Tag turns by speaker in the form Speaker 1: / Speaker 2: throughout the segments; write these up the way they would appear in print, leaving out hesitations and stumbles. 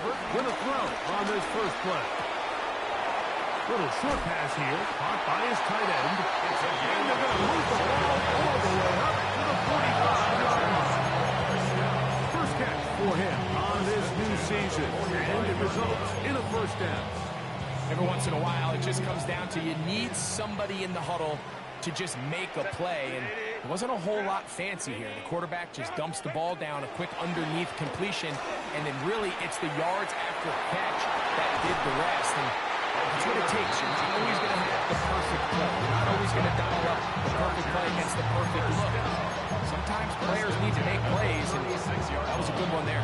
Speaker 1: Herbert with a throw on this first play. Little short pass here, caught by his tight end. And they're going to move the ball all the way up to the 45-yard line. First catch for him on this new season, and it results in a first down.
Speaker 2: Every once in a while, it just comes down to you need somebody in the huddle to just make a play, and it wasn't a whole lot fancy here. The quarterback just dumps the ball down, a quick underneath completion, and then really it's the yards after catch that did the rest. And that's what it takes. You're not always going to have the perfect play. You're not always going to dial up the perfect play against the perfect look. Sometimes players need to make plays, and that was a good one there.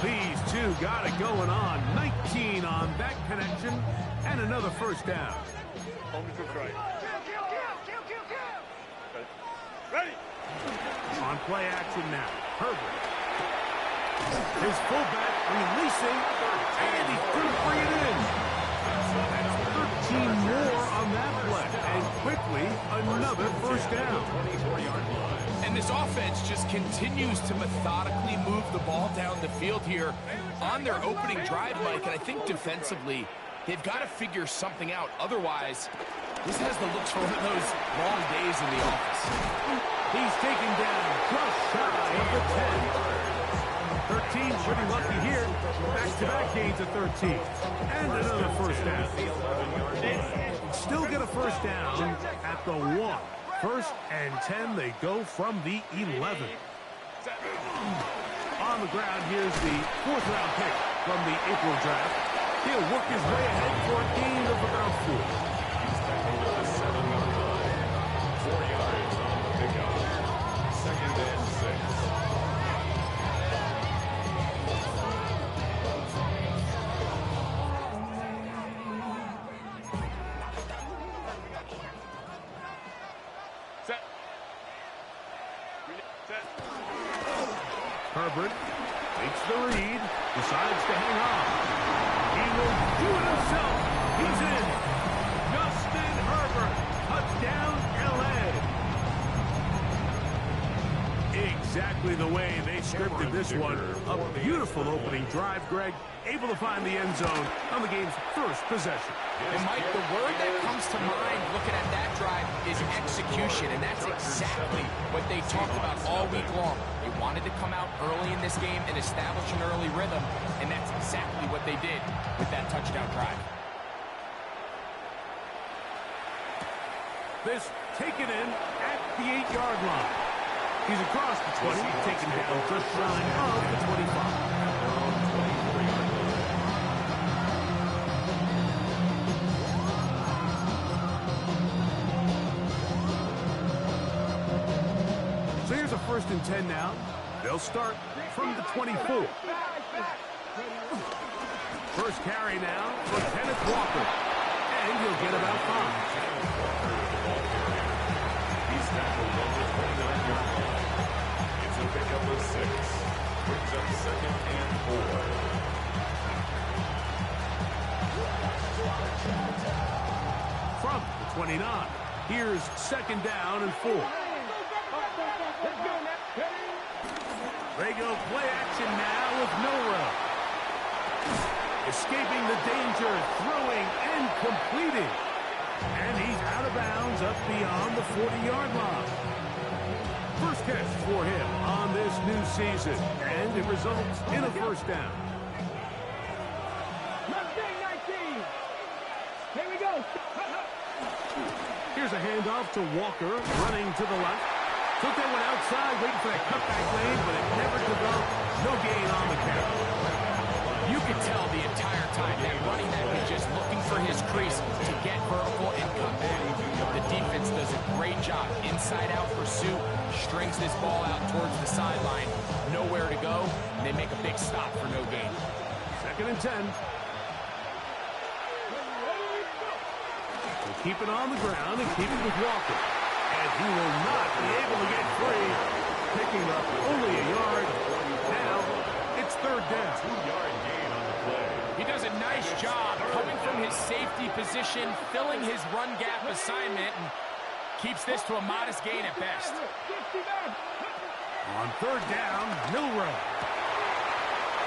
Speaker 1: These two got it going on. 19 on that connection, and another first down.
Speaker 3: Ready.
Speaker 1: On play action now, Herbert. His fullback releasing, and he's going to bring it in. That's 13 more on that play, and quickly another first down.
Speaker 2: And this offense just continues to methodically move the ball down the field here on their opening drive, Mike, and I think defensively they've got to figure something out. Otherwise, this has the looks for one of those long days in the office.
Speaker 1: He's taken down just shy of the 10. 13, pretty lucky here. Back-to-back gains of 13. And another first down. Still get a first down at the 1. First and 10, they go from the 11. On the ground, here's the 4th-round pick from the April draft. He'll work his way ahead for a gain of about 4. Herbert takes the read, decides to hang on. He will do it himself. He's in. Justin Herbert, touchdown, L.A. Exactly the way they scripted this one. A beautiful opening drive, Greg. Able to find the end zone on the game's first possession.
Speaker 2: And Mike, the word that comes to mind looking at that drive is execution, and that's exactly what they talked about all week long. They wanted to come out early in this game and establish an early rhythm, and that's exactly what they did with that touchdown drive.
Speaker 1: This taken in at the 8-yard line. He's across the 20, taken down just shy of the 25. So here's a 1st and 10 now. They'll start from the 24. First carry now for Kenneth Walker. And he'll get about 5.
Speaker 3: He's tackled on the 29-yard line. It's a pickup of 6. Brings up 2nd and 4.
Speaker 1: From the 29, here's 2nd down and 4. They go play action now with Milroe. Escaping the danger, throwing and completing. And he's out of bounds up beyond the 40-yard line. First catch for him on this new season, and it results in a first down.
Speaker 4: Here we go.
Speaker 1: Here's a handoff to Walker, running to the left. Took that one outside, waiting for that cutback lane, but it never developed. No gain on the carry.
Speaker 2: You could tell the entire time that running back was just looking for his crease to get vertical and cut back. The defense does a great job. Inside-out pursuit, strings this ball out towards the sideline. Nowhere to go, and they make a big stop for no gain.
Speaker 1: 2nd and 10. We'll keep it on the ground and keep it with Walker. And he will not be able to get free. Picking up only a yard. Now it's 3rd down.
Speaker 3: 2-yard gain on the play.
Speaker 2: He does a nice job coming from his safety position, filling his run gap assignment, and keeps this to a modest gain at best.
Speaker 1: On 3rd down, Milroe.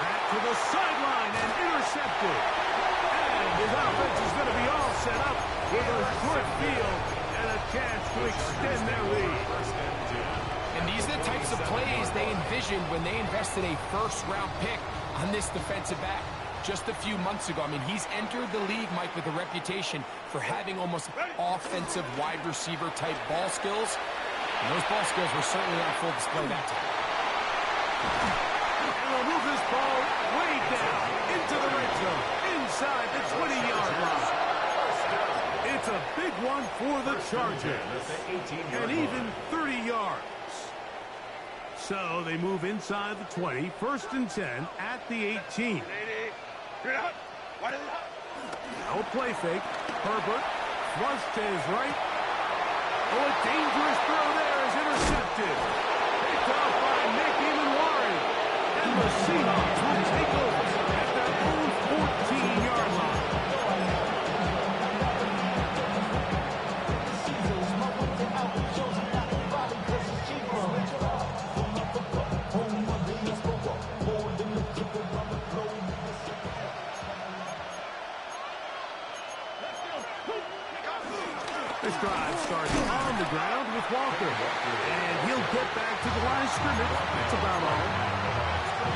Speaker 1: Back to the sideline and intercepted. And his offense is going to be all set up with a good field and a chance to extend their lead.
Speaker 2: And these are the types of plays they envisioned when they invested a first-round pick on this defensive back just a few months ago. I mean, he's entered the league, Mike, with a reputation for having almost offensive wide receiver type ball skills. And those ball skills were certainly on full display that time.
Speaker 1: And they'll move this ball way down into the red zone, inside the 20-yard line. It's a big one for the Chargers, and even 30 yards. So they move inside the 20, 1st and 10 at the 18. No play fake. Herbert flush to his right. Oh, a dangerous throw there is intercepted. Picked off by Nick Emanwari. And the Seahawks will take over at their own 14-yard line. This drive starts on the ground with Walker. And he'll get back to the line of scrimmage. That's about all.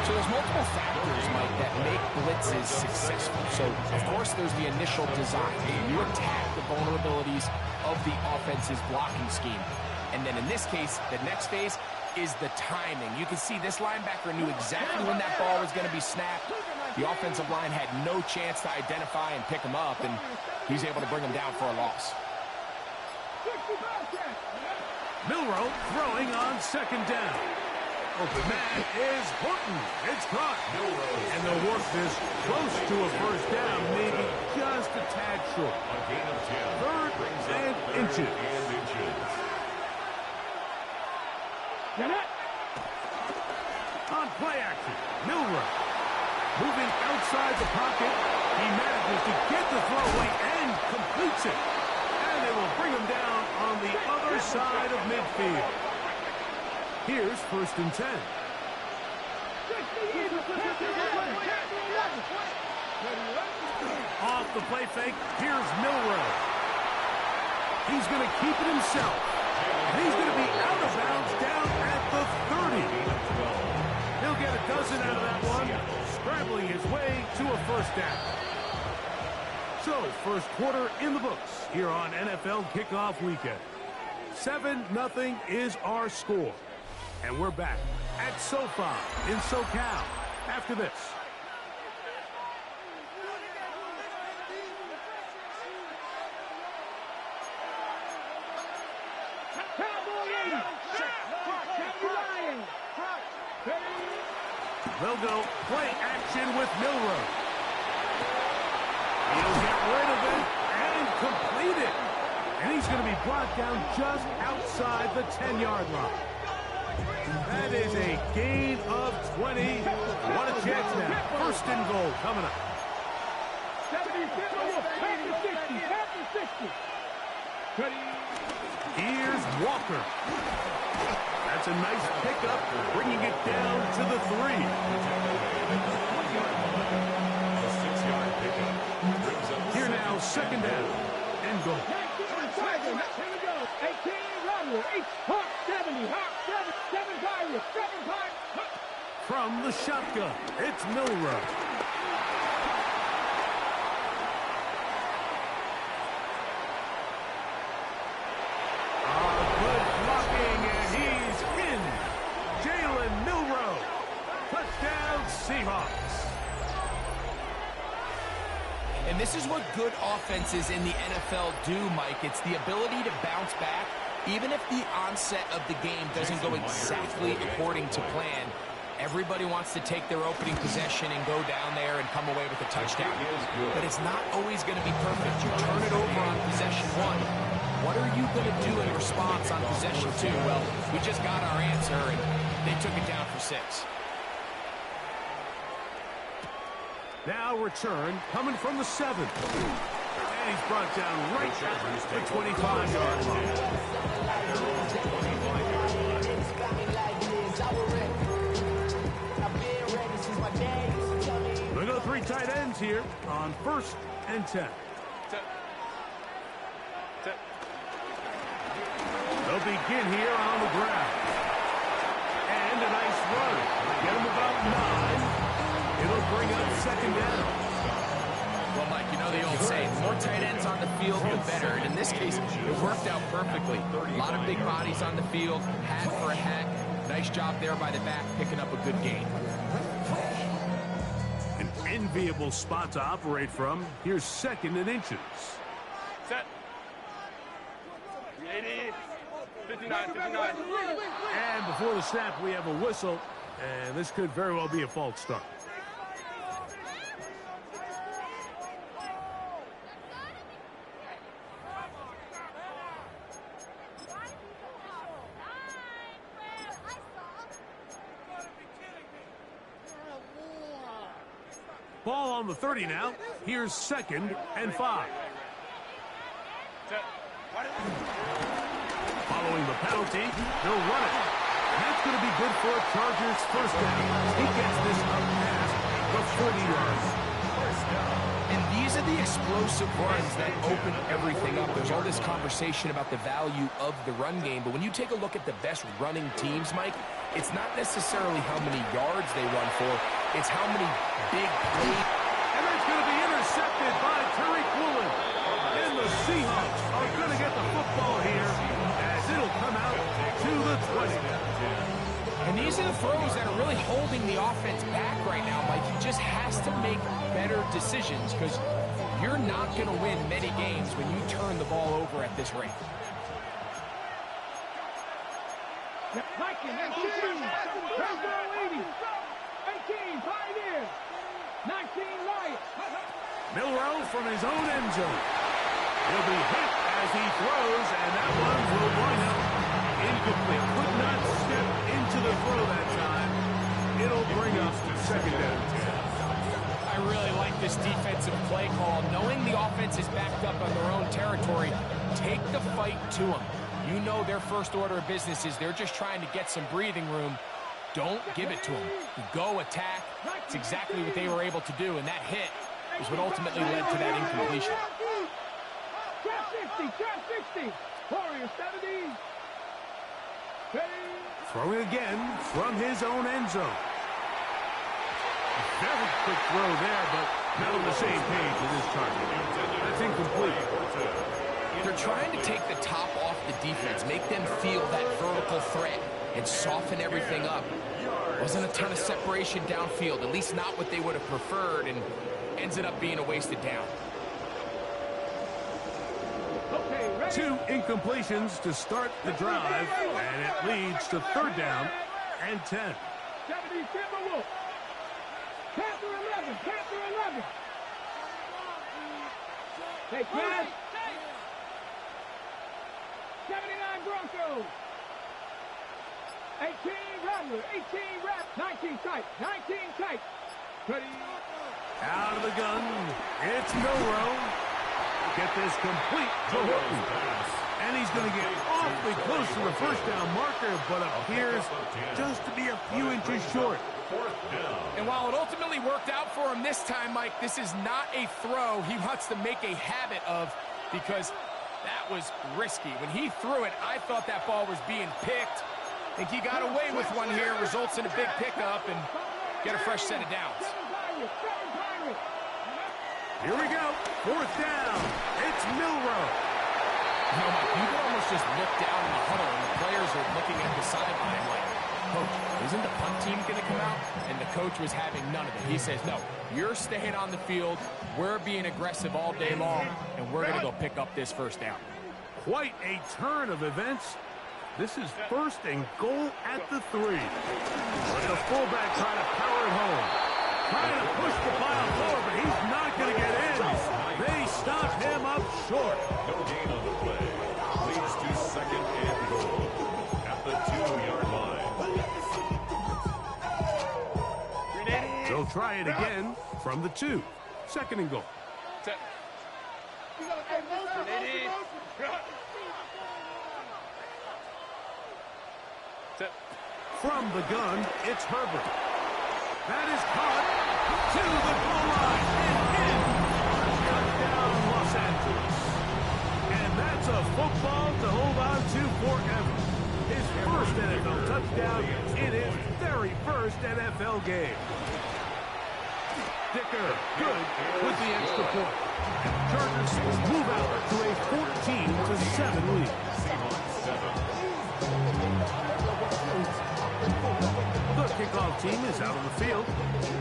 Speaker 2: So there's multiple factors, Mike, that make blitzes successful. So, of course, there's the initial design. You attack the vulnerabilities of the offense's blocking scheme. And then in this case, the next phase is the timing. You can see this linebacker knew exactly when that ball was going to be snapped. The offensive line had no chance to identify and pick him up, and he's able to bring him down for a loss.
Speaker 1: Milroe throwing on 2nd down. Open man is Horton. It's caught. And they'll work this close to a 1st down, maybe just a tad short.
Speaker 3: A gain of 10.
Speaker 1: 3rd and inches. On play action, Milroe moving outside the pocket. He manages to get the throw away and completes it. And they will bring him down on the other side of midfield. Here's 1st and 10. Off the play fake, here's Milroe. He's going to keep it himself. And he's going to be out of bounds down at the 30. He'll get a dozen out of that one, scrambling his way to a 1st down. So, 1st quarter in the books here on NFL Kickoff Weekend. 7-0 is our score. And we're back at SoFi in SoCal after this. They'll go play action with Milroe. He'll get rid of it and complete it. And he's going to be brought down just outside the 10-yard line. That is a gain of 20. What a chance now. 1st and goal coming up. Here's Walker. That's a nice pickup, bringing it down to the 3.
Speaker 3: A 6-yard pickup.
Speaker 1: Here now, 2nd down and goal. From the shotgun, it's Milroe. Good blocking, and he's in. Jalen Milroe. Touchdown, Seahawks.
Speaker 2: And this is what good offenses in the NFL do, Mike. It's the ability to bounce back, even if the onset of the game doesn't go exactly according to plan. Everybody wants to take their opening possession and go down there and come away with a touchdown. But it's not always going to be perfect. You turn it over on possession 1. What are you going to do in response on possession 2? Well, we just got our answer, and they took it down for 6.
Speaker 1: Now return coming from the 7. And he's brought down right at the 25-yard line.
Speaker 4: It's got me like this. I was ready. I've been ready since my daddy
Speaker 1: on 1st and 10. They'll begin here on the ground. And a nice run. Get him about 9. It'll bring up 2nd down.
Speaker 2: Well, Mike, you know the old saying, the more tight ends on the field, the better. And in this case, it worked out perfectly. A lot of big bodies on the field, hat for a hat. Nice job there by the back, picking up a good gain.
Speaker 1: An enviable spot to operate from. Here's 2nd and inches.
Speaker 4: Set. 80. 59, 59.
Speaker 1: And before the snap, we have a whistle. And this could very well be a false start. Ball on the 30 now. Here's 2nd and 5. Following the penalty, he'll run it. And that's going to be good for a Chargers 1st down. He gets this up past the 40 yards.
Speaker 2: And these are the explosive runs that open everything up. There's all this conversation about the value of the run game, but when you take a look at the best running teams, Mike, it's not necessarily how many yards they run for, it's how many big plays.
Speaker 1: And that's going to be intercepted by Tariq Woolen. And the Seahawks are going to get the football here as it'll come out to the 20.
Speaker 2: And these are the throws that are really holding the offense back right now, Mike. He just has to make better decisions because you're not going to win many games when you turn the ball over at this rate.
Speaker 1: Milroe from his own end zone. He'll be hit as he throws, and that one will wind up incomplete. Could not step into the throw that time. It'll bring us to 2nd down.
Speaker 2: I really like this defensive play call. Knowing the offense is backed up on their own territory, take the fight to them. You know their first order of business is they're just trying to get some breathing room. Don't give it to them. You go attack. It's exactly what they were able to do, and that hit is what ultimately led to that incompletion.
Speaker 1: Throwing again from his own end zone. Very quick throw there, but not on the same page as this target. That's incomplete.
Speaker 2: They're trying to take the top off the defense, make them feel that vertical threat, and soften everything up. Wasn't a ton of separation downfield, at least not what they would have preferred, and ends it up being a wasted down.
Speaker 1: 2 incompletions to start the drive, and it leads to 3rd down and 10.
Speaker 5: Take that. 79 Broncos. 18 Rattler. 18 Rat. 19 tight. 19 tight. Ready.
Speaker 1: Out of the gun, it's Milroe. Get this complete to Horton. And he's going to get awfully close to the 1st down marker, but appears just to be a few inches short.
Speaker 2: And while it ultimately worked out for him this time, Mike, this is not a throw he wants to make a habit of because that was risky. When he threw it, I thought that ball was being picked. I think he got away with one here, results in a big pickup and get a fresh set of downs.
Speaker 1: Here we go, 4th down. It's Milroe.
Speaker 2: You know, Mike, you can almost just look down in the huddle and the players are looking at the sideline like, Coach, isn't the punt team going to come out? And the coach was having none of it. He says, no, you're staying on the field. We're being aggressive all day long, and we're going to go pick up this 1st down.
Speaker 1: Quite a turn of events. This is 1st and goal at the 3. But the fullback trying to power it home. Trying to push the pile forward, but he's not going to get in. They stop him up short.
Speaker 3: No gain on the play. Leads to 2nd and goal at the 2-yard line.
Speaker 1: They'll try it again from the 2. 2nd and goal. From the gun, it's Herbert. That is caught to the goal line and in It's a football to hold on to forever. His first NFL touchdown in his very first NFL game. Dicker, good with the extra point. Chargers move out to a 14-7 lead. The kickoff team is out on the field,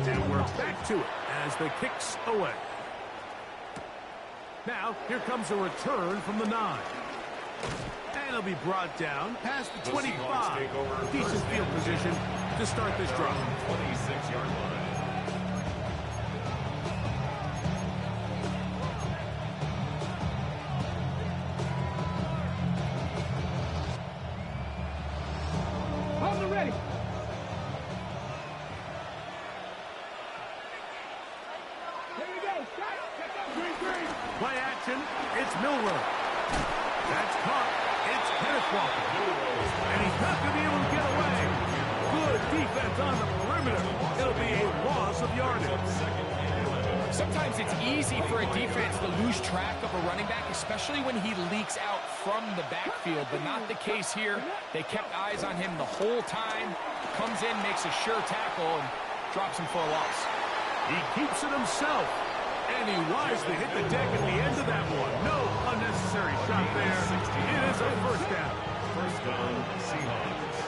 Speaker 1: and we're back to it as the kick's away. Now, here comes a return from the 9. And he'll be brought down past the 25. Decent field position to start this drive.
Speaker 3: 26-yard line.
Speaker 5: On the ready. Here we go. Shot.
Speaker 1: Play action. It's Milroe. That's caught. It's Kenneth Walker. And he's not going to be able to get away. Good defense on the perimeter. It'll be a loss of yardage.
Speaker 2: Sometimes it's easy for a defense to lose track of a running back, especially when he leaks out from the backfield, but not the case here. They kept eyes on him the whole time. Comes in, makes a sure tackle, and drops him for a loss.
Speaker 1: He keeps it himself. And he wisely hit the deck at the end of that one. No unnecessary shot there. It is a first down.
Speaker 3: First down, Seahawks.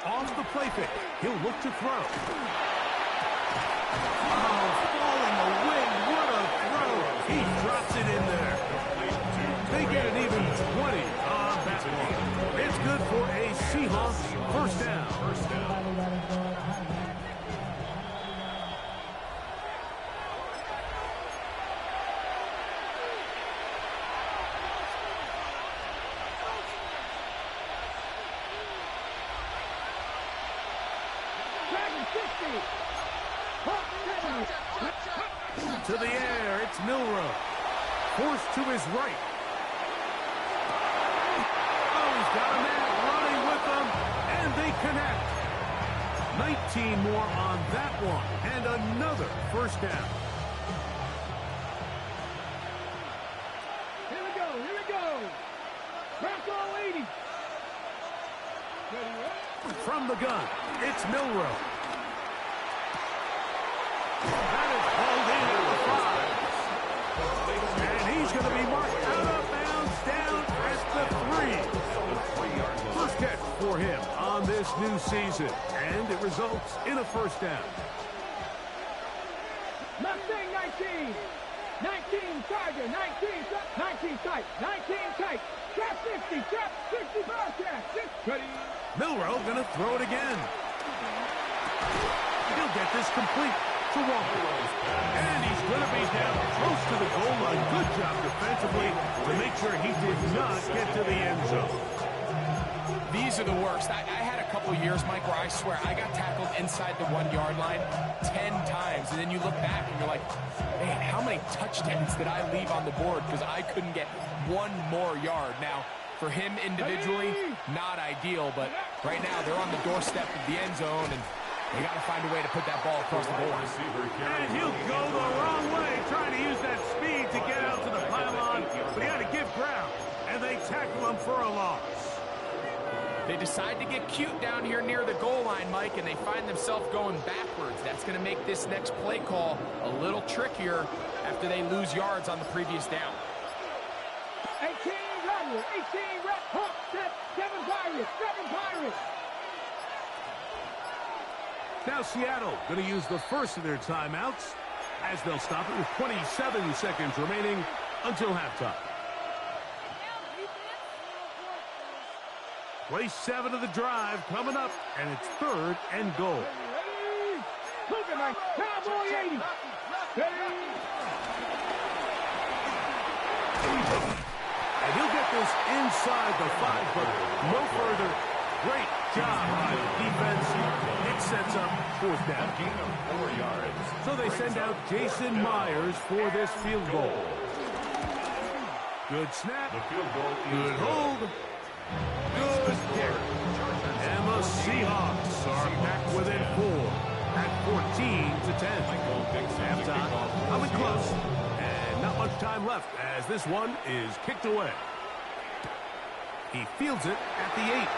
Speaker 1: Off the play fake. He'll look to throw. Oh, falling the wind. What a throw. He drops it in there. They get an even 20 on that one. It's good for a Seahawks first down. First down. To the air, it's Milroe. Forced to his right. Oh, he's got a man running with them, and they connect. 19 more on that one, and another first down.
Speaker 5: Here we go. Here we go. Bronco 80.
Speaker 1: From the gun, it's Milroe. That is hauled in at the 5. And he's going to be marked out of bounds down at the 3. First catch for him on this new season. And it results in a first down.
Speaker 5: Mustang 19. 19 Tiger. 19 tight. 19 tight. Trap 50. Trap 60. Bobcat. 6.
Speaker 1: Milroe going to throw it again. He'll get this complete to Walker. And he's going to be down close to the goal line. Good job defensively to make sure he did not get to the end zone.
Speaker 2: These are the worst. I had a couple years, Mike, where I swear I got tackled inside the 1-yard line 10 times. And then you look back and you're like, man, how many touchdowns did I leave on the board because I couldn't get one more yard? Now, for him individually, not ideal, but right now they're on the doorstep of the end zone, and they got to find a way to put that ball across the goal line.
Speaker 1: And he'll go the wrong way, trying to use that speed to get out to the pylon, but he had to give ground, and they tackle him for a loss.
Speaker 2: They decide to get cute down here near the goal line, Mike, and they find themselves going backwards. That's going to make this next play call a little trickier after they lose yards on the previous down.
Speaker 5: 18 Rebel. 18 Red Hawk. 7 Pirates. 7 Pirates.
Speaker 1: Now Seattle going to use the first of their timeouts as they'll stop it with 27 seconds remaining until halftime. Play 7 of the drive coming up, and it's 3rd and goal.
Speaker 5: Moving like Cowboy 80.
Speaker 1: And he'll get this inside the 5, but no further. Great job by the defense. It sets up 4th down.
Speaker 3: 4 yards.
Speaker 1: So they send out Jason Myers for this field goal. Good snap.
Speaker 3: The field goal
Speaker 1: Good hold. Good kick. And the Seahawks are back within 4 at 14-10. Halftime. Coming close. Not much time left as this one is kicked away. He fields it at the 8.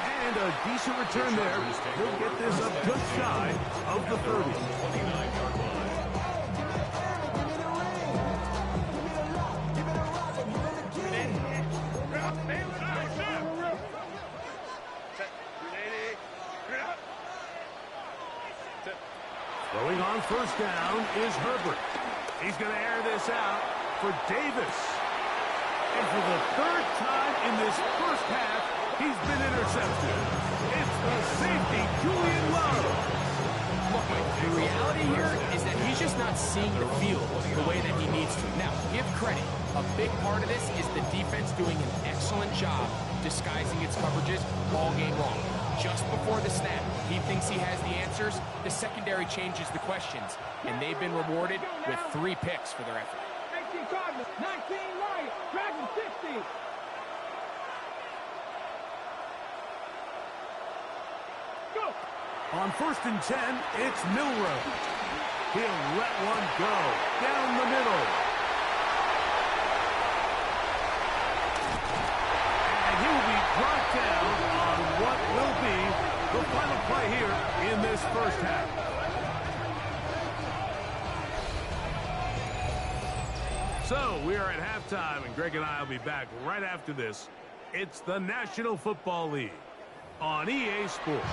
Speaker 1: And a decent return there. He'll get this up just shy of the 30.
Speaker 3: 29-yard line.
Speaker 1: Throwing on first down is Herbert. He's going to air this out for Davis. And for the third time in this first half, he's been intercepted. It's the safety, Julian Love.
Speaker 2: Look, Mike, the reality here is that he's just not seeing the field the way that he needs to. Now, give credit. A big part of this is the defense doing an excellent job disguising its coverages all game long. Just before the snap, he thinks he has the answers. The secondary changes the questions, and they've been rewarded with 3 picks for their effort.
Speaker 5: 18 Cardinals, 19 Lions, Dragons 60. Go!
Speaker 1: On first and 10, it's Milroe. He'll let one go down the middle. And he will be brought down on what will be the final play here in this first half. So we are at halftime, and Greg and I will be back right after this. It's the National Football League on EA Sports.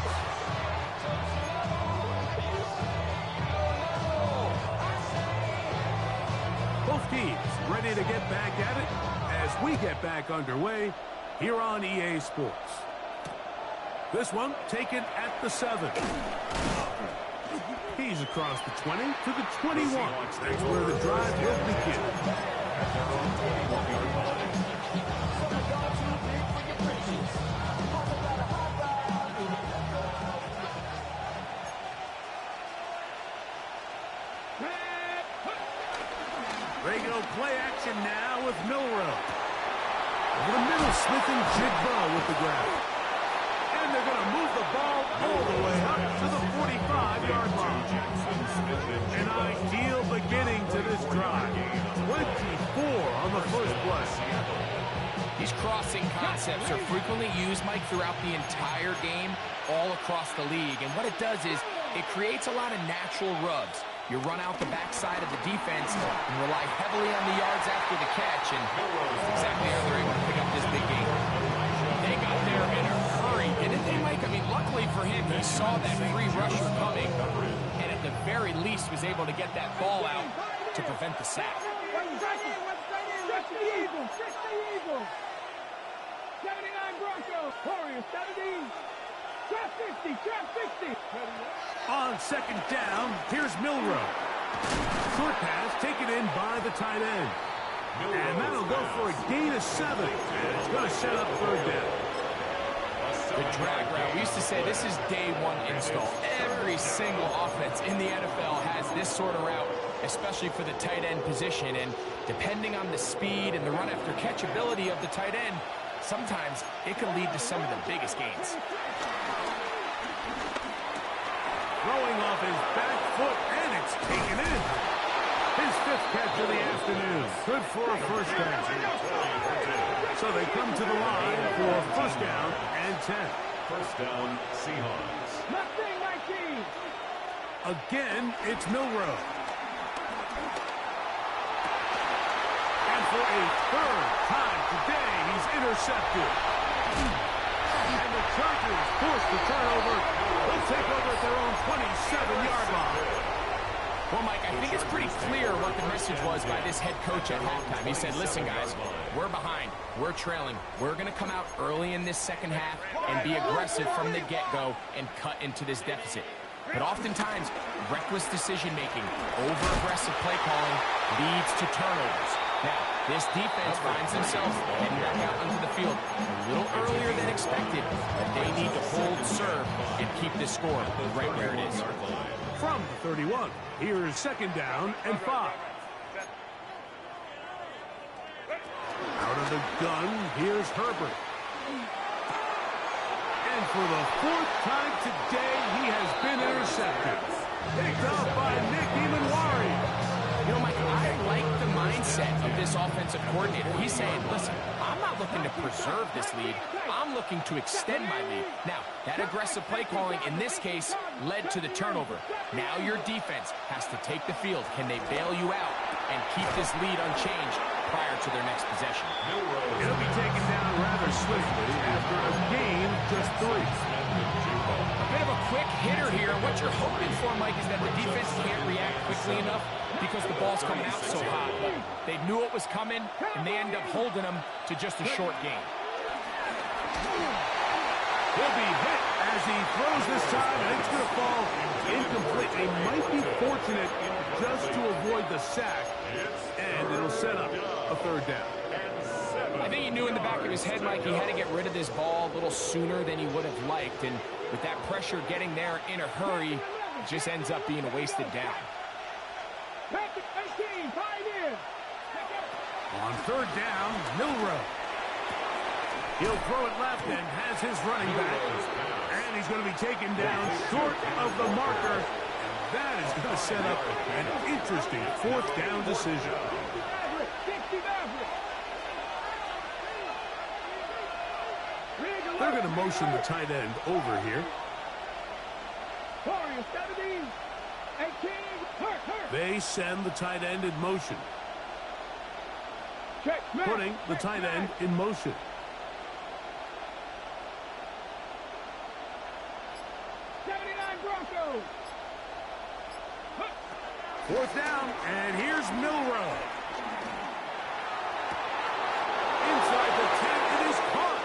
Speaker 1: Both teams ready to get back at it as we get back underway here on EA Sports. This one taken at the 7. He's across the 20 to the 21. That's where the drive will begin. Regular play action now with Milroe. Over the middle, Smith and Jigba with the grab. And they're going to move the ball all the way up to the 45-yard line. An ideal beginning to this drive. 24 on the first play.
Speaker 2: These crossing concepts are frequently used, Mike, throughout the entire game, all across the league. And what it does is it creates a lot of natural rubs. You run out the backside of the defense and rely heavily on the yards after the catch, and that's exactly how they're able to pick up this big game. They got there in a hurry, didn't they, Mike? I mean, luckily for him, he saw that free rusher coming, and at the very least was able to get that ball out to prevent the sack.
Speaker 5: 60 Eagles. 79 Broncos. Warriors 70. Trap 50. Trap 60.
Speaker 1: On second down, here's Milroe. Short pass taken in by the tight end. And that'll go for a gain of 7. And it's going to set up third down.
Speaker 2: The drag route. We used to say this is day one install. Every single offense in the NFL has this sort of route, especially for the tight end position. And depending on the speed and the run after catch ability of the tight end, sometimes it can lead to some of the biggest gains.
Speaker 1: Throwing off his back foot, and it's taken in. His 5th catch of the afternoon. Good for a first down. So they come to the line for first down and 10.
Speaker 3: First down, Seahawks.
Speaker 5: Mustang 19.
Speaker 1: Again, it's Milroe. And for a third time today, he's intercepted. And the Chargers force the turnover. They'll take over at their own 27-yard line.
Speaker 2: Well, Mike, I think it's pretty clear what the message was by this head coach at halftime. He said, listen, guys, we're behind. We're trailing. We're going to come out early in this second half and be aggressive from the get-go and cut into this deficit. But oftentimes, reckless decision-making, over-aggressive play calling leads to turnovers. Now, this defense finds themselves heading back out onto the field a little earlier than expected, but they need to hold serve and keep this score right where it is.
Speaker 1: From the 31, here's second down and 5. Out of the gun, here's Herbert. And for the 4th time today, he has been intercepted. Picked up by Nick Imanwari.
Speaker 2: You know, Mike, I like the mindset of this offensive coordinator. He's saying, listen, I'm not looking to preserve this lead. I'm looking to extend my lead. Now, that aggressive play calling in this case led to the turnover. Now your defense has to take the field. Can they bail you out and keep this lead unchanged prior to their next possession?
Speaker 1: It'll be taken down rather swiftly after a gain just 3.
Speaker 2: A bit of a quick hitter here. What you're hoping for, Mike, is that the defense can't react quickly enough because the ball's coming out so hot. But they knew it was coming, and they end up holding them to just a short gain.
Speaker 1: He'll be hit as he throws this time, and it's going to fall incomplete. They might be fortunate just to avoid the sack, and it'll set up a 3rd down.
Speaker 2: I think he knew in the back of his head, Mike, he had to get rid of this ball a little sooner than he would have liked. And with that pressure getting there in a hurry, it just ends up being a wasted down.
Speaker 1: On 3rd down, Milroe. He'll throw it left and has his running back. And he's going to be taken down short of the marker. That is going to set up an interesting 4th down decision. They're going to motion the tight end over here. They send the tight end in motion. Putting the tight end in motion. Fourth down, and here's Milroe. Inside the 10, it is caught.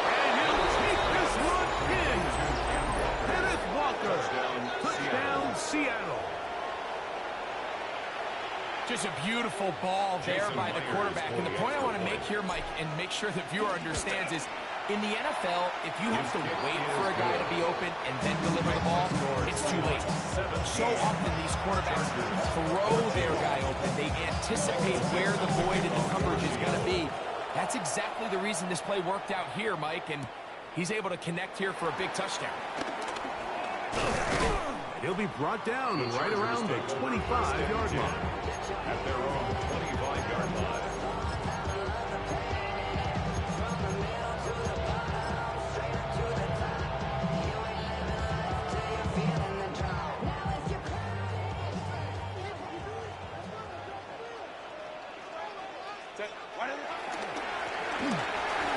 Speaker 1: And he'll take this one in. Kenneth Walker, touchdown Seattle.
Speaker 2: Just a beautiful ball there by the quarterback. And the point I want to make here, Mike, and make sure the viewer understands is, in the NFL, if you have to wait for a guy to be open and then deliver the ball, it's too late. So often these quarterbacks throw their guy open. They anticipate where the void in the coverage is going to be. That's exactly the reason this play worked out here, Mike, and he's able to connect here for a big touchdown.
Speaker 1: He'll be brought down right around the 25-yard line.
Speaker 3: At their own 25-yard line.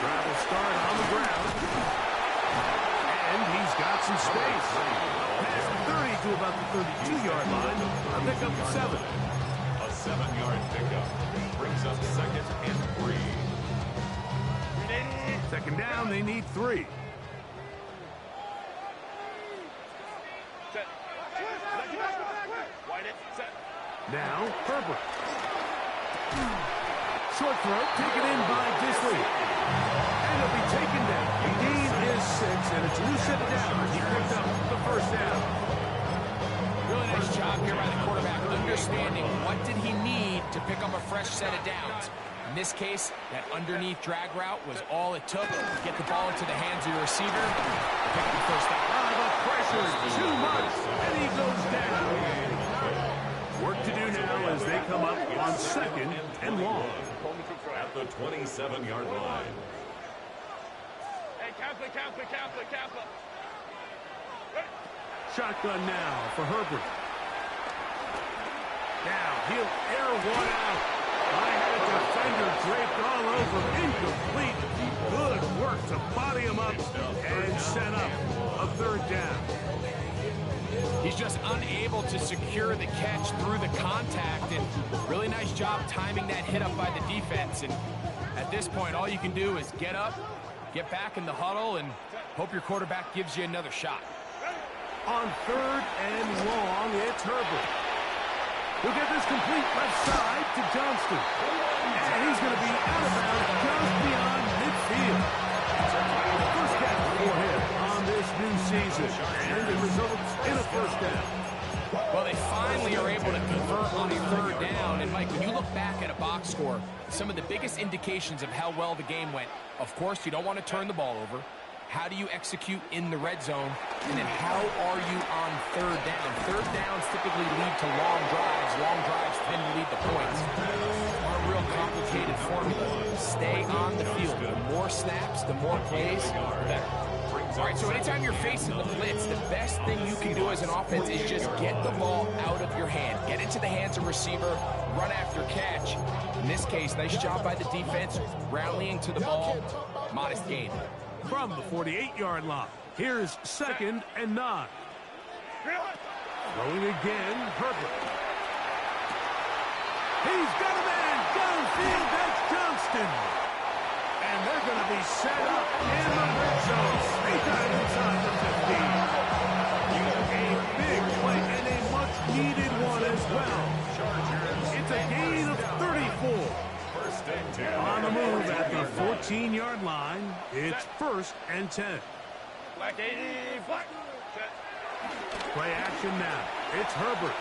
Speaker 1: Travel start on the ground. And he's got some space. Past the 30 to about the 32-yard line. A pickup of 7.
Speaker 3: A 7-yard pickup brings up 2nd and 3.
Speaker 1: Second down, they need 3. Now, Herbert. Short throw, taken in by Disley. And he'll be taken down. The need is 6, and it's a new set down. He picked up the 1st down.
Speaker 2: Really nice job here by the quarterback, understanding what did he need to pick up a fresh set of downs. In this case, that underneath drag route was all it took to get the ball into the hands of your receiver and pick up the 1st down.
Speaker 1: The pressure is too much, and he goes down. Work to do now as they come up on 2nd and long.
Speaker 3: At the 27-yard line.
Speaker 4: Hey, cancel.
Speaker 1: Shotgun now for Herbert. Now he'll air one out. I had a defender draped all over. Incomplete. Good work to body him up and set up a 3rd down.
Speaker 2: He's just unable to secure the catch through the contact, and really nice job timing that hit up by the defense. And at this point, all you can do is get up, get back in the huddle, and hope your quarterback gives you another shot.
Speaker 1: On 3rd and long, it's Herbert. He'll get this complete left side to Johnston. And he's going to be out of bounds just beyond midfield. First catch for him on this new season. And it results in a 1st down.
Speaker 2: Well, they finally are able to convert on a 3rd down. And, Mike, when you look back at a box score, some of the biggest indications of how well the game went, of course, you don't want to turn the ball over, How do you execute in the red zone? And then how are you on third down? Third downs typically lead to long drives. Long drives tend to lead to points. Not a real complicated formula. Stay on the field. The more snaps, the more plays, the better. All right, so anytime you're facing the blitz, the best thing you can do as an offense is just get the ball out of your hand. Get into the hands of receiver, run after catch. In this case, nice job by the defense, rallying to the ball. Modest gain.
Speaker 1: From the 48-yard line, here's 2nd and 9. Throwing again, Herbert. He's got a man downfield. That's Johnston. And they're going to be set up in the red zone. They got it inside the 15. A big play and a much-needed one as well. It's a gain of 34. On the move at the 14-yard line, it's 1st and 10.
Speaker 4: Black 80, black.
Speaker 1: Play action now. It's Herbert.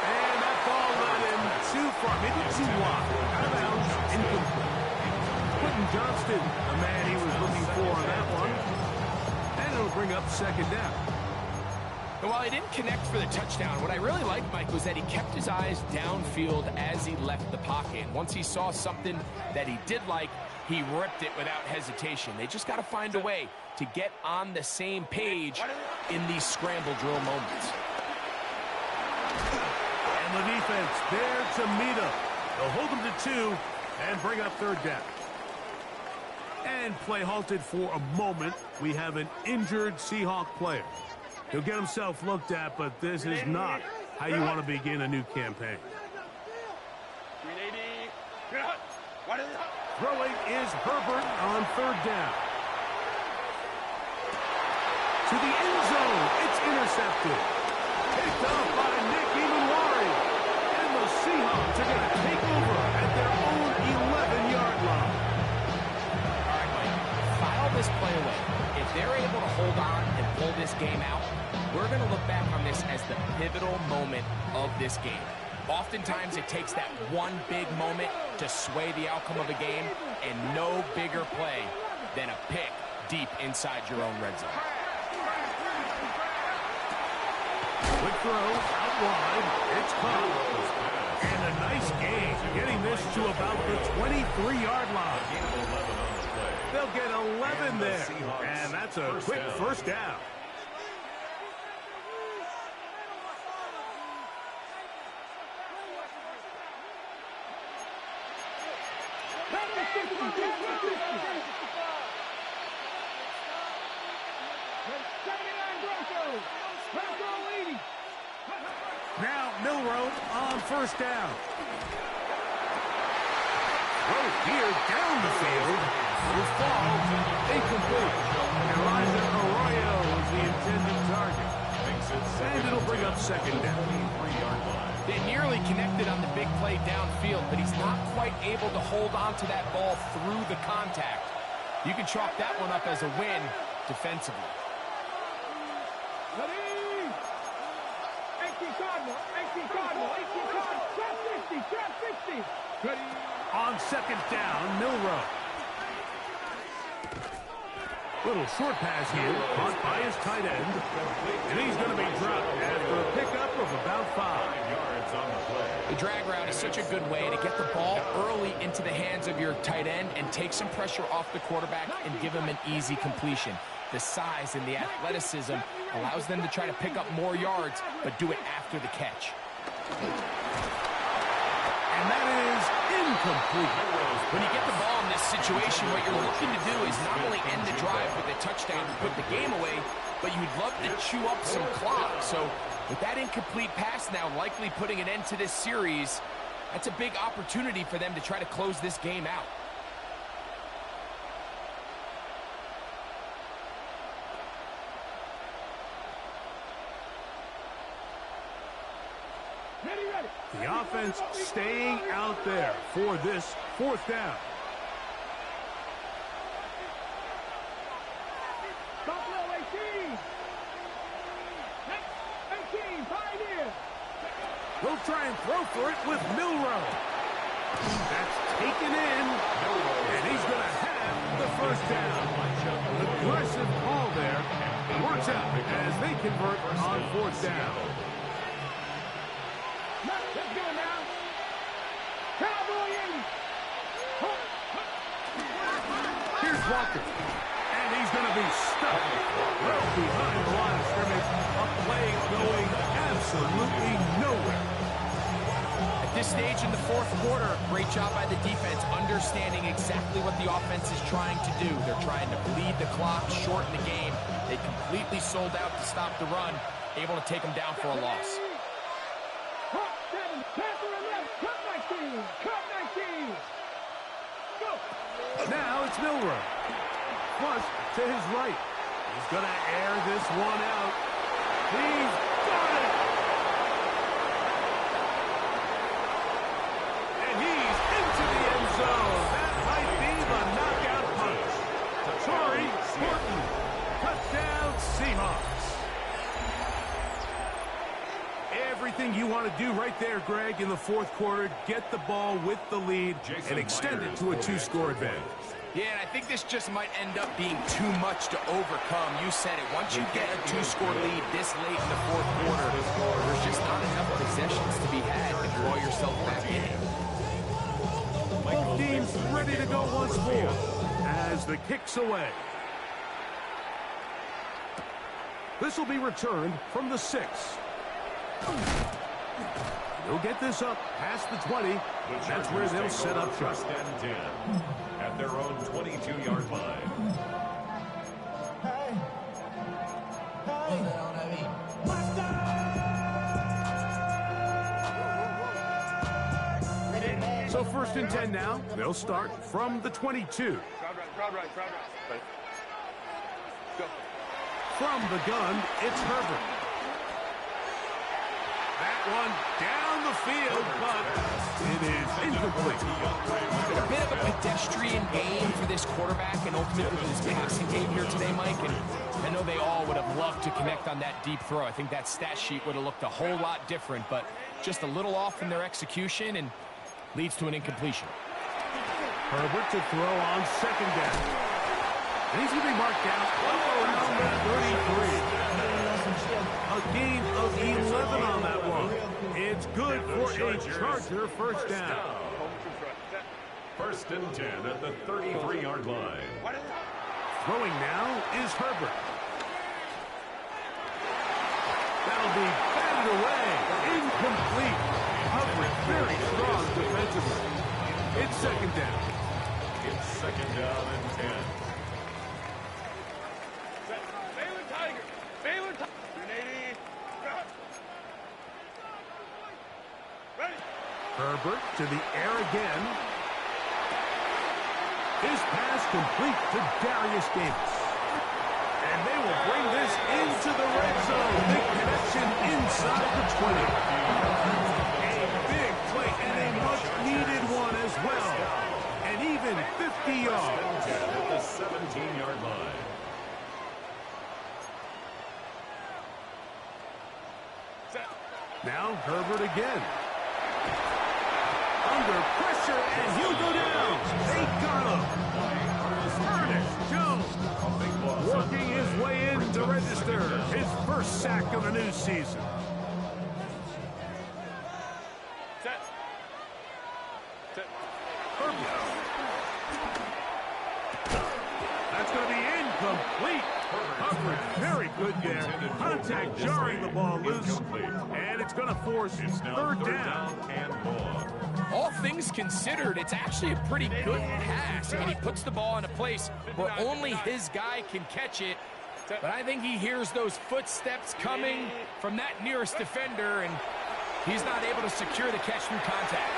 Speaker 1: And that ball led him too far, maybe too wide. Out of bounds, incomplete. Quentin Johnston, the man he was looking for on that one. And it'll bring up 2nd down.
Speaker 2: And while he didn't connect for the touchdown, what I really liked, Mike, was that he kept his eyes downfield as he left the pocket. And once he saw something that he did like, he ripped it without hesitation. They just got to find a way to get on the same page in these scramble drill moments.
Speaker 1: And the defense there to meet him. They'll hold him to 2 and bring up 3rd down. And play halted for a moment. We have an injured Seahawk player. He'll get himself looked at, but this is not how you want to begin a new campaign. Throwing is Herbert on 3rd down. To the end zone. It's intercepted. Picked up by Nick Emanwari. And the Seahawks are going to take over at their own 11-yard line.
Speaker 2: All right, Mike, file this play away. If they're able to hold on and pull this game out, we're going to look back on this as the pivotal moment of this game. Oftentimes, it takes that one big moment to sway the outcome of a game, and no bigger play than a pick deep inside your own red zone.
Speaker 1: Quick throw, out wide. It's caught. And a nice gain, getting this to about the 23-yard line. They'll get 11 there, and that's a quick 1st down. Now Milroe on 1st down. Throw here down the field. Will fall. Incomplete. Elijah Arroyo is the intended target. And it'll bring up 2nd down.
Speaker 2: They nearly connected on the big play downfield, but he's not quite able to hold on to that ball through the contact. You can chalk that one up as a win defensively.
Speaker 1: On 2nd down, Milroe. Little short pass here, caught by his tight end. And he's going to be dropped after a pickup of about 5 yards on the play.
Speaker 2: The drag route is such a good way to get the ball early into the hands of your tight end and take some pressure off the quarterback and give him an easy completion. The size and the athleticism allows them to try to pick up more yards, but do it after the catch.
Speaker 1: And that is incomplete.
Speaker 2: When you get the ball in this situation, what you're looking to do is not only end the drive with a touchdown to put the game away, but you'd love to chew up some clock. So with that incomplete pass now likely putting an end to this series, that's a big opportunity for them to try to close this game out.
Speaker 1: The offense staying out there for this 4th down.
Speaker 5: Buffalo 18. 18, Pioneer.
Speaker 1: They'll try and throw for it with Milroe. That's taken in, and he's going to have the first down. Aggressive call there. Works out as they convert on fourth down.
Speaker 5: Let's go now. Cowboy 80.
Speaker 1: Here's Walker. And he's going to be stuck well behind the line of scrimmage. A play going absolutely nowhere.
Speaker 2: At this stage in the fourth quarter, great job by the defense, understanding exactly what the offense is trying to do. They're trying to bleed the clock, shorten the game. They completely sold out to stop the run, able to take them down for a loss.
Speaker 5: Cut 7, Panther 11, cut 19, cut 19. Go.
Speaker 1: Now it's Milroe. Plus to his right. He's going to air this one out. He's got it. And he's into the end zone. That might be the knockout punch. Sorry, Horton. Touchdown, Seahawks. Everything you want to do right there, Greg, in the fourth quarter. Get the ball with the lead and extend it to a two-score advantage.
Speaker 2: Yeah, and I think this just might end up being too much to overcome. You said it. Once you get a two-score lead this late in the fourth quarter, there's just not enough possessions to be had to draw yourself back in.
Speaker 1: Both teams ready to go once more as the kick's away. This will be returned from the 6. They'll get this up past the 20. That's where they'll set up shop.
Speaker 3: First and 10 at their own 22-yard line.
Speaker 1: So first and 10 now. They'll start from the 22.
Speaker 4: Crowd right. Go.
Speaker 1: From the gun, it's Herbert. That one down the field, but it is incomplete.
Speaker 2: A bit of a pedestrian game for this quarterback and ultimately this passing game here today, Mike. And I know they all would have loved to connect on that deep throw. I think that stat sheet would have looked a whole lot different, but just a little off in their execution and leads to an incompletion.
Speaker 1: Herbert to throw on second down. And he's going to be marked down up around the 33. A gain of 11 on that one. It's good for a Charger first down.
Speaker 3: First and 10 at the 33-yard line.
Speaker 1: Throwing now is Herbert. That'll be batted away. Incomplete. Coverage very strong defensively. It's second down.
Speaker 3: It's second down and 10.
Speaker 4: Baylor Tiger. Baylor Tiger. 180. Ready.
Speaker 1: Herbert to the air again. His pass complete to Darius Davis. And they will bring this into the red zone. Big connection inside the 20. A big play and a much-needed one as well. And even 50 yards.
Speaker 3: At the 17-yard line.
Speaker 1: Now Herbert again. Under pressure, and he'll go down. They got him. Ernest Jones working his way in to register his first sack of the new season.
Speaker 4: Set.
Speaker 1: Herbert. That's going to be incomplete. Coverage very good there. Contact jarring the ball loose, and it's going to force third down
Speaker 3: and more.
Speaker 2: All things considered, it's actually a pretty good pass. I mean, he puts the ball in a place where only his guy can catch it. But I think he hears those footsteps coming from that nearest defender, and he's not able to secure the catch through contact.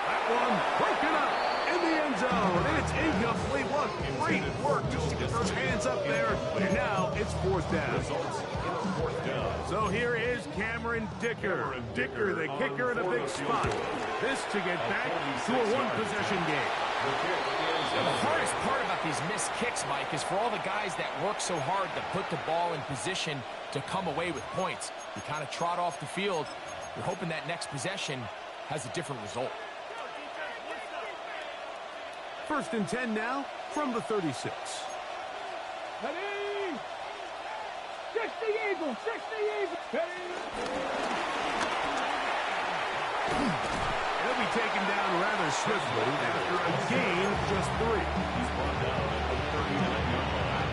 Speaker 1: That one broken up in the end zone, and it's incomplete. What great work just to get those hands up there. And now it's fourth down. So here is Cameron Dicker. Dicker, the kicker, in a big spot. This to get back to a one-possession game.
Speaker 2: The hardest part about these missed kicks, Mike, is for all the guys that work so hard to put the ball in position to come away with points. You kind of trot off the field. You're hoping that next possession has a different result.
Speaker 1: First and 10 now from the 36.
Speaker 5: Ready? 60 Eagles, 60 Eagles. Ready?
Speaker 1: He'll be taken down rather swiftly after a gain of just 3.
Speaker 3: He's brought down at the 39-yard line.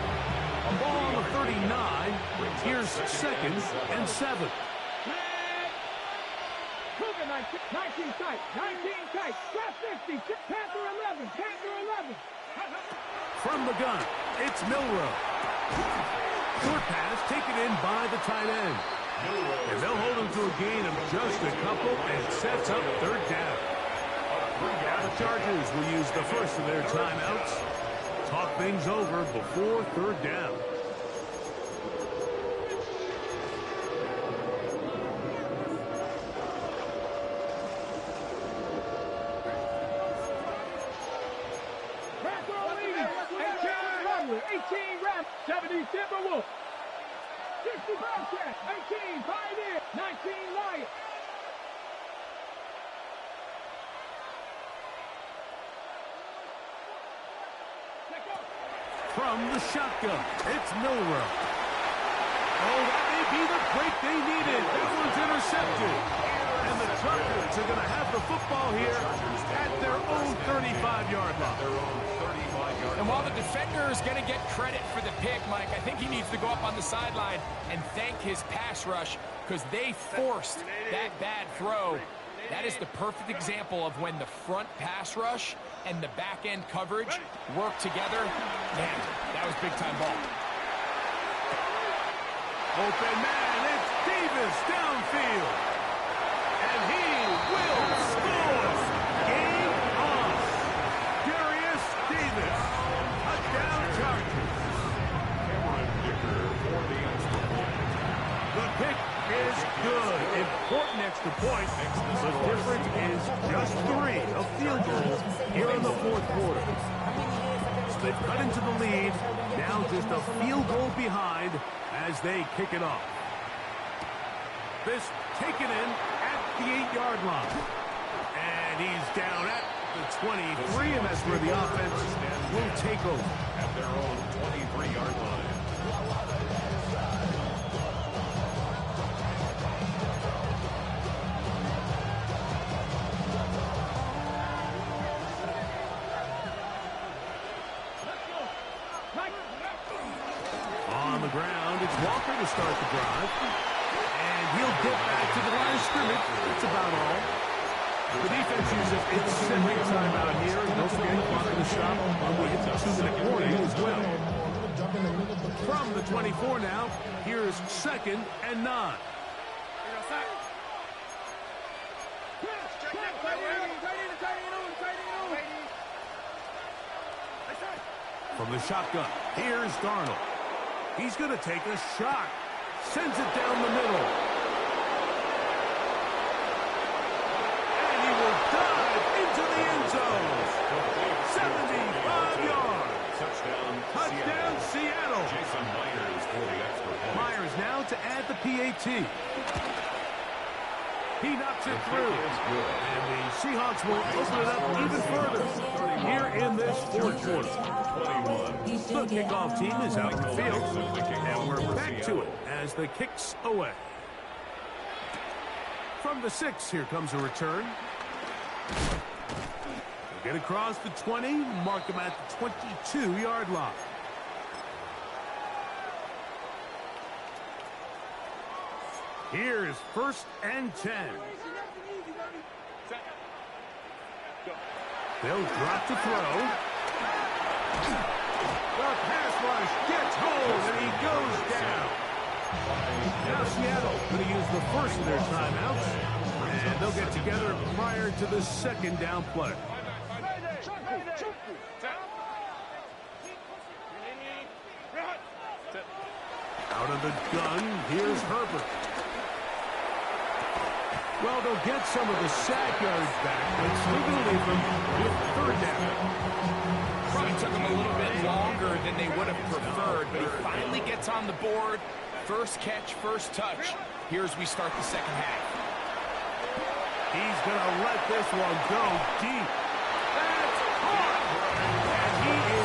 Speaker 1: A ball on the 39. Here's second and 7.
Speaker 5: Cougar 19 tight, 19 tight, trap 50, Panther 11, Panther 11.
Speaker 1: From the gun, it's Milrow. Short pass taken in by the tight end. And they'll hold him to a gain of just a couple and sets up third down. Now the Chargers will use the first of their timeouts. Talk things over before third down.
Speaker 5: Panther leading, 18 Rams, 70 Timberwolves. 60 Bobcats, 18 Pioneers, 19 Lions.
Speaker 1: From the shotgun, it's Milrow. Oh, that may be the break they needed. That one's intercepted. And the Chargers are going to have the football here at their own 35-yard line.
Speaker 2: And while the defender is going to get credit for the pick, Mike, I think he needs to go up on the sideline and thank his pass rush because they forced that bad throw. That is the perfect example of when the front pass rush and the back-end coverage work together. Man, that was big-time ball.
Speaker 1: Open man, it's Davis downfield. And he will score. Game on. Darius Davis. Touchdown Chargers.
Speaker 3: Cameron Dicker for the extra point.
Speaker 1: The pick is good. Important extra point. The difference is just 3 of field goals here in the fourth quarter. So they've cut into the lead. Now just a field goal behind as they kick it off. This taken in at the 8-yard line. And he's down at the 23, and that's where the offense will take over.
Speaker 3: At their own 23-yard line.
Speaker 1: On the ground, it's Walker to start the drive. And he'll get back to the line of scrimmage. That's about all. The defense uses its second timeout here. And don't forget, clock going to stop on the 2-minute warning as well. From the 24 now, here's second and 9. From the shotgun, here's Darnold. He's going to take a shot. Sends it down the middle. And he will dive into the end zone. 75 yards. Touchdown, Seattle.
Speaker 3: Jason Myers for the extra point.
Speaker 1: Myers now to add the PAT. He knocks it through. And the Seahawks will open it up even further here in this fourth quarter. The kickoff team is out in the field, and we're back to it as the kicks away. From the 6, here comes a return. Get across the 20, mark them at the 22-yard line. Here's first and 10. They'll drop to throw. The pass rush gets hold, and he goes down. Now Seattle going to use the first of their timeouts, and they'll get together prior to the second down play. Out of the gun, here's Herbert. Well, they'll get some of the sack yards back, but still going to leave them with third down.
Speaker 2: Probably took him a little bit longer than they would have preferred, but he finally gets on the board. First catch, first touch. Here as we start the second half.
Speaker 1: He's going to let this one go deep. That's caught.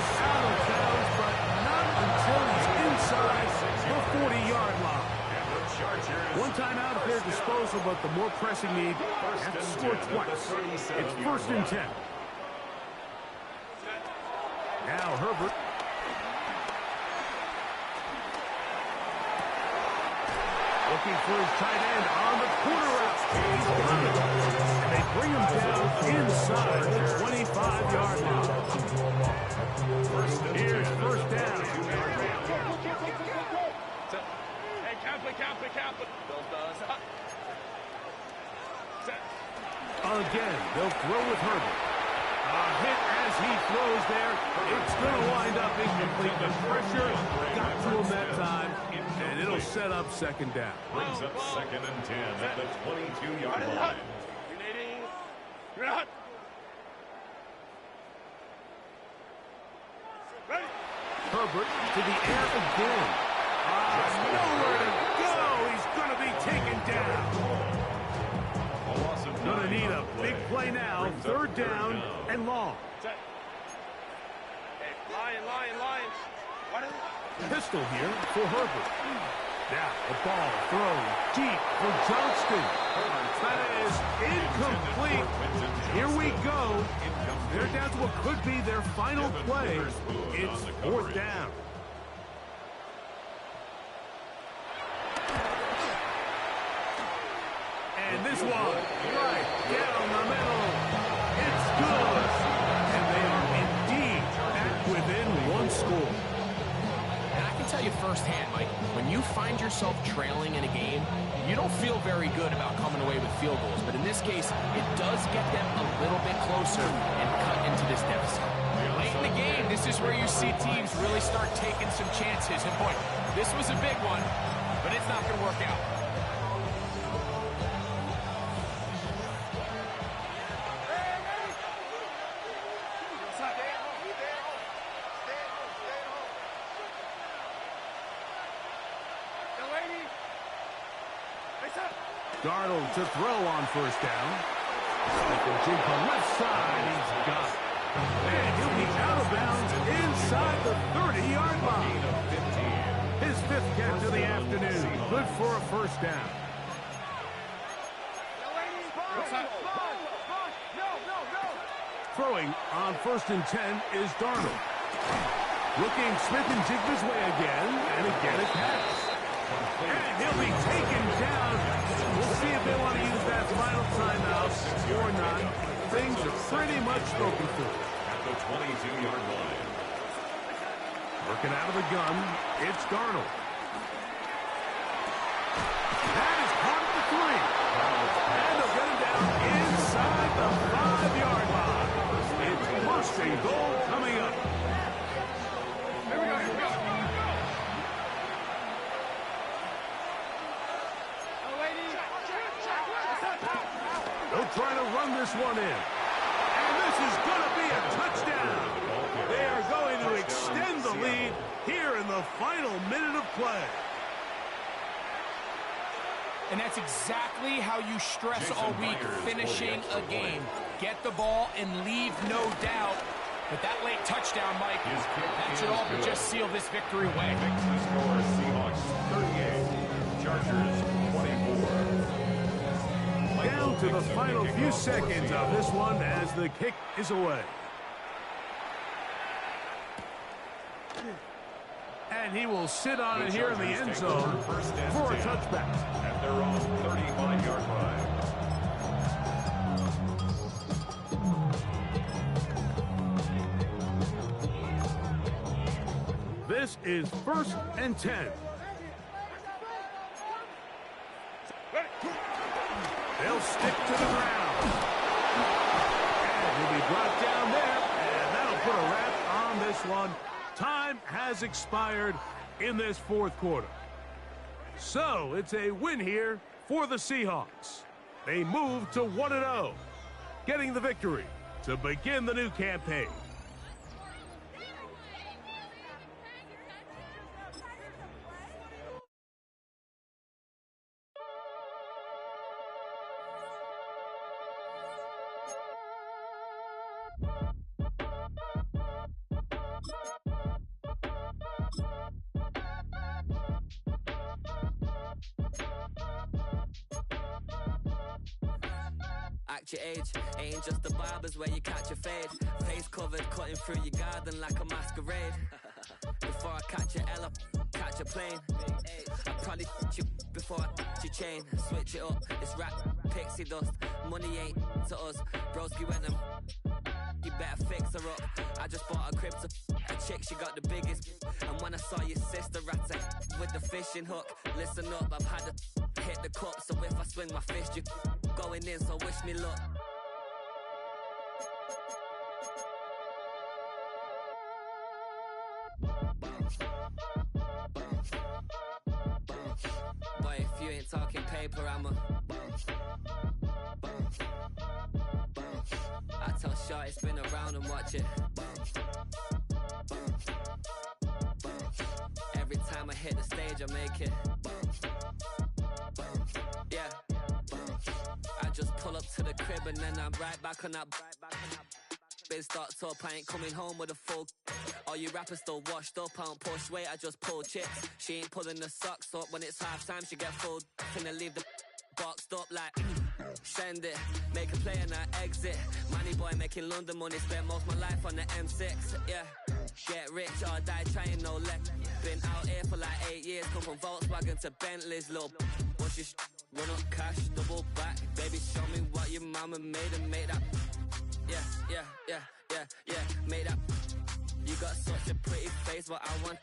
Speaker 1: goes out of bounds, but not until he's inside the 40-yard line. One timeout at their disposal, but the more pressing need have to score twice. It's 1st and 10. Now Herbert. Looking for his tight end on the corner route. He's got it. And they bring him down inside the 25-yard line. Here's 1st down.
Speaker 4: Hey, count it.
Speaker 1: Again, they'll throw with Herbert. A hit as he throws there. It's going to wind up incomplete. The pressure got to him that time, and it'll set up 2nd down.
Speaker 3: Brings up 2nd and 10 at the 22-yard line.
Speaker 4: You're not. Ready.
Speaker 1: Herbert to the air again. Nowhere to go. He's going to be taken down. Going to need a big play now. 3rd down and long.
Speaker 4: Set. Hey, lion.
Speaker 1: Pistol here for Herbert. Now the ball thrown deep for Johnston. That is incomplete. Here we go. They're down to what could be their final play. It's 4th down. And this one, right down the middle. It's good. And they are indeed back within 1 score.
Speaker 2: And I can tell you firsthand, Mike, when you find yourself trailing in a game, you don't feel very good about coming away with field goals. But in this case, it does get them a little bit closer and cut into this deficit. Late in the game, this is where you see teams really start taking some chances. And boy, this was a big one, but it's not going to work out.
Speaker 1: Darnold to throw on 1st down. Jake on left side. He's got it. And he'll be out of bounds inside the 30-yard line. His 5th catch of the afternoon. Good for a 1st down. Throwing on 1st and 10 is Darnold. Looking Smith and Jigba's way again. And again a pass. And he'll be taken down. We'll see if they want to use that final timeout or not. Things are pretty much spoken for.
Speaker 3: At the 22-yard line.
Speaker 1: Working out of the gun, it's Darnold. That is caught at the 3. And they'll get him down inside the 5-yard line. It's 1st and goal coming up.
Speaker 4: Here we go.
Speaker 1: They'll try to run this one in. And this is going to be a touchdown. They are going to extend the lead here in the final minute of play.
Speaker 2: And that's exactly how you stress all week, finishing a game. Get the ball and leave no doubt. But that late touchdown, Mike, that should all but just seal this victory away.
Speaker 3: Makes the score Seahawks 38, Chargers 24.
Speaker 1: Down to the final few seconds of this one as the kick is away. And he will sit on it here in the end zone for a touchback.
Speaker 3: At their own 35-yard line.
Speaker 1: This is 1st and 10. They'll stick to the ground. And he'll be brought down there, and that'll put a wrap on this one. Time has expired in this 4th quarter. So it's a win here for the Seahawks. They move to 1-0, getting the victory to begin the new campaign.
Speaker 6: fact your age. Ain't just the barbers where you catch a fade. Face covered, cutting through your garden like a masquerade. Before I catch a L up, catch a plane. I probably you before I your chain. Switch it up, it's rap, pixie dust. Money ain't to us. Broski went them. You better fix her up. I just bought a crib to a chick, she got the biggest. And when I saw your sister at with the fishing hook, listen up, I've had to hit the cup. So if I swing my fist, you going in, so wish me luck. Boy, if you ain't talking paper, I'm a I tell Shorty spin around and watch it. Every time I hit the stage, I make it. Yeah. I just pull up to the crib and then I'm right back on that. Biz starts up, I ain't coming home with a full. All you rappers still washed up, I don't push weight, I just pull chips. She ain't pulling the socks up when it's half time, she get full. Finna leave the boxed up like send it, make a play and I exit. Money boy making London money, spent most of my life on the M6. Yeah, get rich or die trying, no let. Been out here for like 8 years, come from Volkswagen to Bentley's, little. What's your run up cash, double back. Baby, show me what your mama made and make that. Yeah, make that. You got such a pretty face, what I want.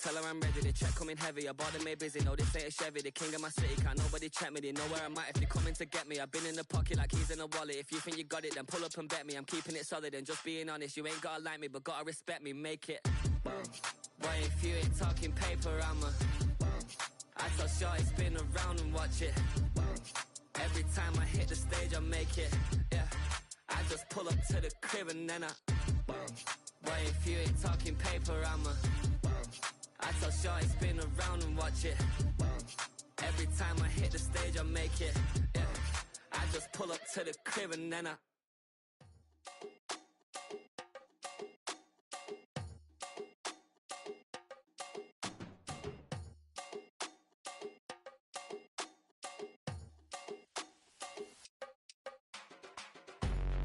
Speaker 6: Tell her I'm ready, the check coming heavy. I bought them made busy, no this ain't a Chevy. The king of my city, can't nobody check me. They know where I'm at if they coming to get me. I've been in the pocket like keys in a wallet. If you think you got it, then pull up and bet me. I'm keeping it solid and just being honest. You ain't gotta like me, but gotta respect me, make it. Boy, if you ain't talking paper, I'm a I tell Shorty spin around and watch it. Every time I hit the stage, I make it. Yeah, I just pull up to the crib and then I Boy, if you ain't talking paper, I'm a I tell Shorty spin around and watch it. Every time I hit the stage, I make it. Yeah, I just pull up to the crib and then I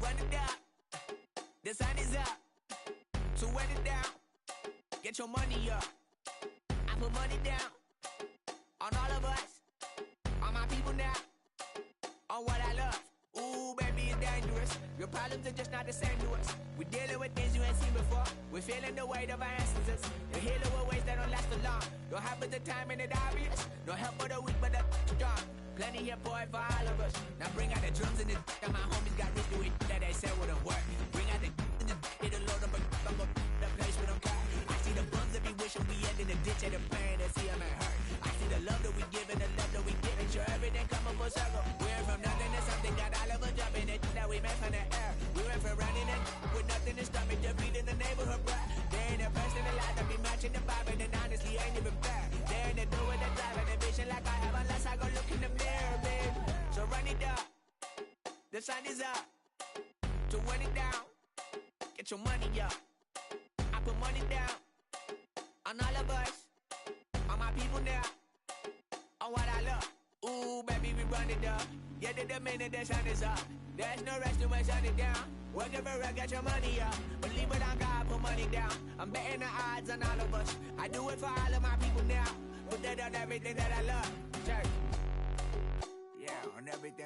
Speaker 7: run it down. The sun is up. So run it down. Get your money up. I put money down on all of us, on my people now, on what I love. Ooh, baby, it's dangerous. Your problems are just not the same to us. We're dealing with things you ain't seen before. We're feeling the weight of our ancestors. You're healing with ways that don't last for long. Don't have the time and it obvious. No help for the weak, but the strong. Plenty here, boy, for all of us. Now bring out the drums and the and my homies got rich to it that they said wouldn't work. Bring out the and the it'll load up the place with them car. I see the bums that be wishing we end in the ditch and the pain that see them and hurt. I see the love that we give and the love that we give. And sure everything come up full circle. We went from nothing to something, got all of us jumping it that we made from the air. We went from running it with nothing to stop it, just beat in the neighborhood, bruh. There ain't a person alive that be matching the vibe, and honestly ain't even fair. There ain't a do with the drive and the vision like I have unless I go look in the mirror, babe. So run it up, the sun is up. So run it down, get your money up. I put money down on all of us, on my people now, on what I love. Ooh, baby, we run it up. Yeah, the minute the sun is up, there's no rest to when shut it down. Working for real, get your money up. Believe it on God, put money down. I'm betting the odds on all of us. I do it for all of my people now. Put that on everything that I love. Check. Yeah, on everything.